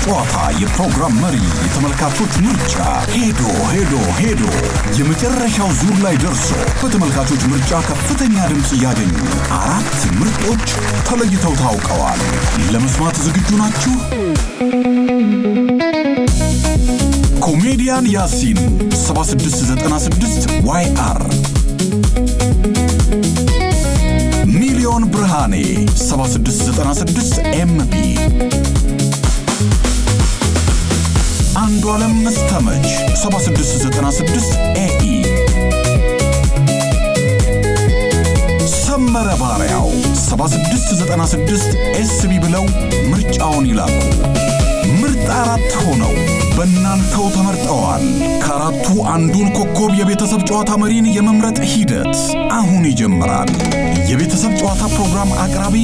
ጨዋታ የፕሮግራም መሪ የተመልካቾች ምርጫ ሄዶ የመጨረሻው ዙር ላይ ደርሶ በተመልካቾች ምርጫ ከፍተኛ ድምጽ ያገኙ አራት ምርጦች ተለይተው ታውቀዋል። ለመስማት ዝግጁ ናችሁ? ኮሜዲያን ያሲን 7696 YR፣ ሚሊዮን ብርሃኔ 7696 MB፣ አንዱ ዓለም መስተመች 7696 AE፣ ሰመረ ባሪያው 7696 SB ብለው ምርጫውን ይላኩ። ምርጥ አራት ሆነው በእናንተው ተመርጠዋል። ከአራቱ አንዱን ኮከብ የቤተሰብ ጨዋታ መሪን የመምረጥ ሂደት አሁን ይጀምራል። የቤተሰብ ጨዋታ ፕሮግራም አቅራቢ